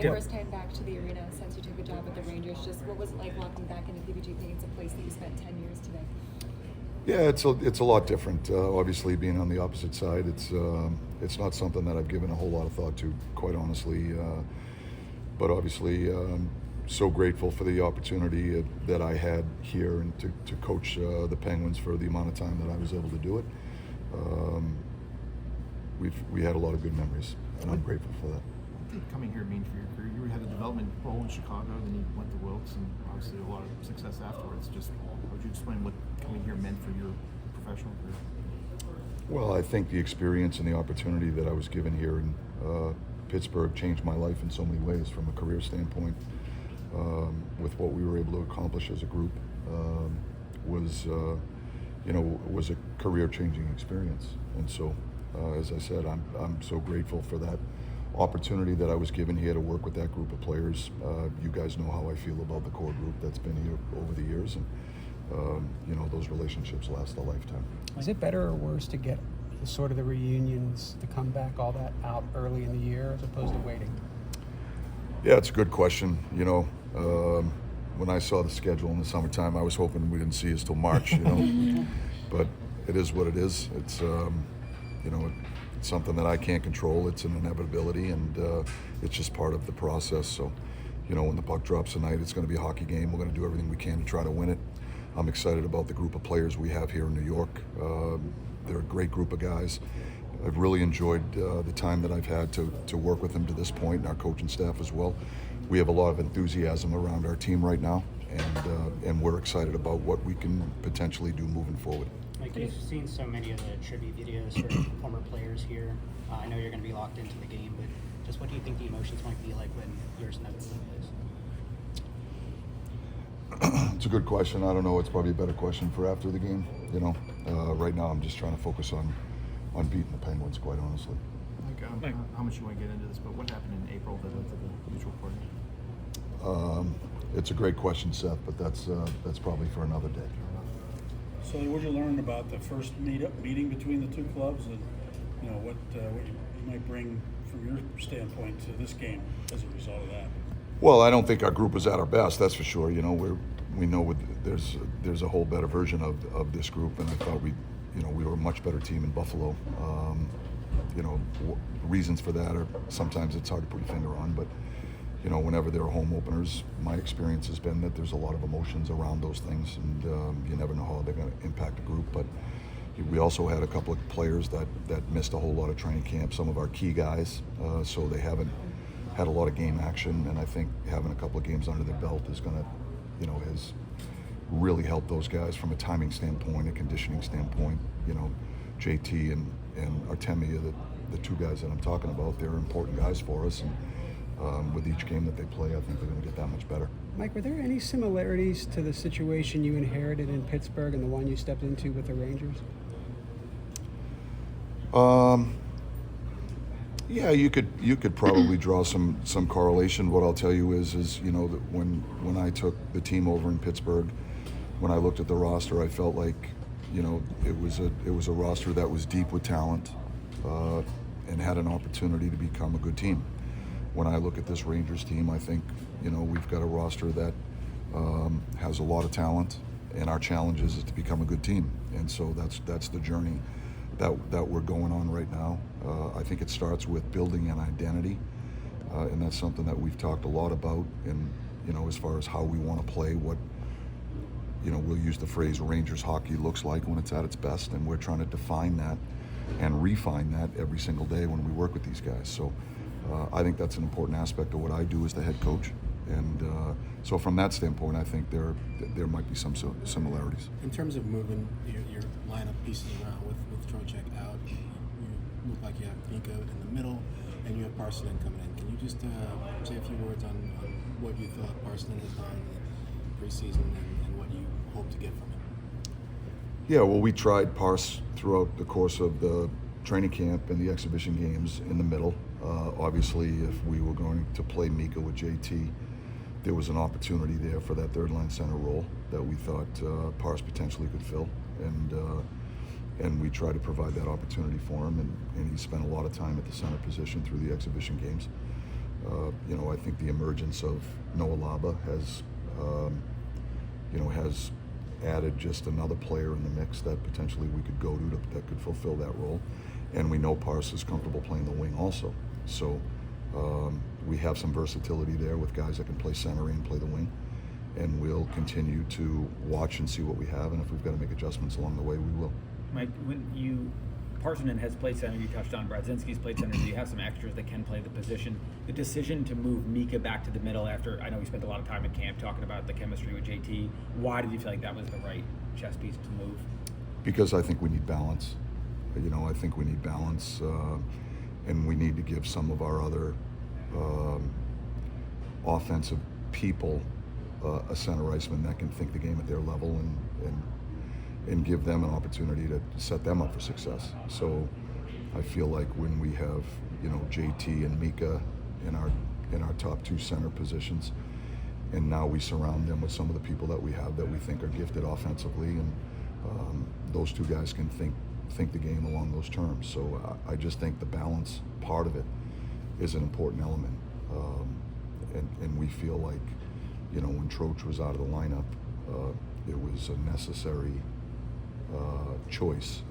Probably first time back to the arena since you took the job with the Rangers. Just what was it like walking back into PPG Paints, a place that you spent 10 years today? Yeah, it's a lot different. Obviously, being on the opposite side, it's not something that I've given a whole lot of thought to, quite honestly. But obviously, so grateful for the opportunity that I had here and to coach the Penguins for the amount of time that I was able to do it. We had a lot of good memories, and I'm grateful for that. What did coming here mean for your career? You had a development role in Chicago, then you went to Wilkes, and obviously a lot of success afterwards. Just how would you explain what coming here meant for your professional career? Well, I think the experience and the opportunity that I was given here in Pittsburgh changed my life in so many ways from a career standpoint. With what we were able to accomplish as a group was a career-changing experience. And so, as I said, I'm so grateful for that opportunity that I was given here to work with that group of players. You guys know how I feel about the core group that's been here over the years, and those relationships last a lifetime. Is it better or worse to get sort of the reunions, the comeback, all that out early in the year as opposed to waiting? Yeah, it's a good question. When I saw the schedule in the summertime, I was hoping we didn't see us till March. But it is what it is. It's it's something that I can't control. It's an inevitability, and it's just part of the process. So, when the puck drops tonight, it's going to be a hockey game. We're going to do everything we can to try to win it. I'm excited about the group of players we have here in New York. They're a great group of guys. I've really enjoyed the time that I've had to work with them to this point, and our coaching staff as well. We have a lot of enthusiasm around our team right now, and we're excited about what we can potentially do moving forward. Mike, you've seen so many of the tribute videos for former players here. I know you're going to be locked into the game, but just what do you think the emotions might be like when yours inevitably is? It's a good question. I don't know. It's probably a better question for after the game. Right now I'm just trying to focus on beating the Penguins, quite honestly. Like, how much you want to get into this, but what happened in April that led to the mutual party? It's a great question, Seth, but that's probably for another day. So what did you learn about the first meeting between the two clubs, and what you might bring from your standpoint to this game as a result of that? Well, I don't think our group was at our best, that's for sure. We know there's a whole better version of this group, and I thought we were a much better team in Buffalo. Reasons for that are sometimes it's hard to put a finger on, but whenever there are home openers, my experience has been that there's a lot of emotions around those things, and you never know how they're going to impact a group. But we also had a couple of players that missed a whole lot of training camp, some of our key guys, so they haven't had a lot of game action, and I think having a couple of games under their belt is going to, has really helped those guys from a timing standpoint, a conditioning standpoint. JT and Artemi are the two guys that I'm talking about. They're important guys for us, and with each game that they play, I think they're going to get that much better. Mike, were there any similarities to the situation you inherited in Pittsburgh and the one you stepped into with the Rangers? Yeah, you could probably draw some correlation. What I'll tell you is that when I took the team over in Pittsburgh, when I looked at the roster, I felt like it was a roster that was deep with talent and had an opportunity to become a good team. When I look at this Rangers team, I think we've got a roster that has a lot of talent, and our challenge is to become a good team. And so that's the journey that we're going on right now. I think it starts with building an identity, and that's something that we've talked a lot about. And as far as how we want to play, what we'll use the phrase Rangers hockey looks like when it's at its best, and we're trying to define that and refine that every single day when we work with these guys. So I think that's an important aspect of what I do as the head coach. And so from that standpoint, I think there might be some similarities. In terms of moving your lineup pieces around with Trocheck out, you look like you have Binka in the middle, and you have Parsonen coming in. Can you just say a few words on what you thought Parsonen has done in preseason and what you hope to get from him? Yeah, well, we tried Parse throughout the course of the training camp and the exhibition games in the middle. Obviously, if we were going to play Mika with JT, there was an opportunity there for that third line center role that we thought Parse potentially could fill, and we tried to provide that opportunity for him, and he spent a lot of time at the center position through the exhibition games. You know, I think the emergence of Noah Laba has, you know, has added just another player in the mix that potentially we could go to that could fulfill that role. And we know Parse is comfortable playing the wing also. So we have some versatility there with guys that can play center and play the wing. And we'll continue to watch and see what we have, and if we've got to make adjustments along the way, we will. Mike, Parsonen has played center, you touched on Bradzinski's played center, so you have some extras that can play the position. The decision to move Mika back to the middle after, I know we spent a lot of time at camp talking about the chemistry with JT, why did you feel like that was the right chess piece to move? Because I think we need balance. You know, I think we need balance, and we need to give some of our other offensive people a center iceman that can think the game at their level and give them an opportunity to set them up for success. So I feel like when we have, you know, JT and Mika in our top two center positions, and now we surround them with some of the people that we have that we think are gifted offensively, and those two guys can think the game along those terms. So I just think the balance part of it is an important element, and we feel like, you know, when Troach was out of the lineup, it was a necessary choice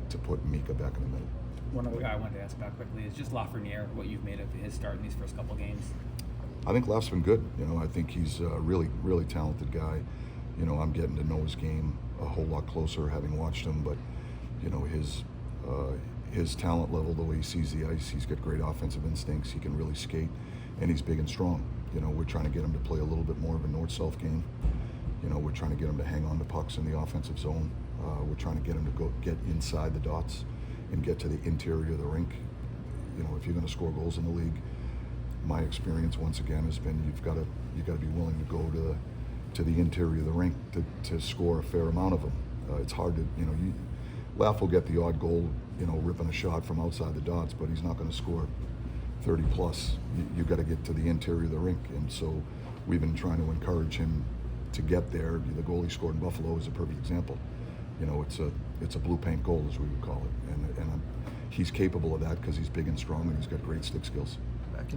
to put Mika back in the middle. One other guy I wanted to ask about quickly is just Lafreniere, what you've made of his start in these first couple games. I think Laf's been good. You know, I think he's a really, really talented guy. You know, I'm getting to know his game a whole lot closer having watched him, but, you know, his talent level, the way he sees the ice, he's got great offensive instincts, he can really skate, and he's big and strong. You know, we're trying to get him to play a little bit more of a north-south game. You know, we're trying to get him to hang on to pucks in the offensive zone. We're trying to get him to get inside the dots and get to the interior of the rink. You know, if you're going to score goals in the league, my experience once again has been you've got to be willing to go to the interior of the rink to score a fair amount of them. It's hard to, you know, Laff will get the odd goal, you know, ripping a shot from outside the dots, but he's not going to score 30 plus. You've got to get to the interior of the rink, and so we've been trying to encourage him to get there. The goal he scored in Buffalo is a perfect example. You know, it's a blue paint goal, as we would call it, and he's capable of that because he's big and strong and he's got great stick skills.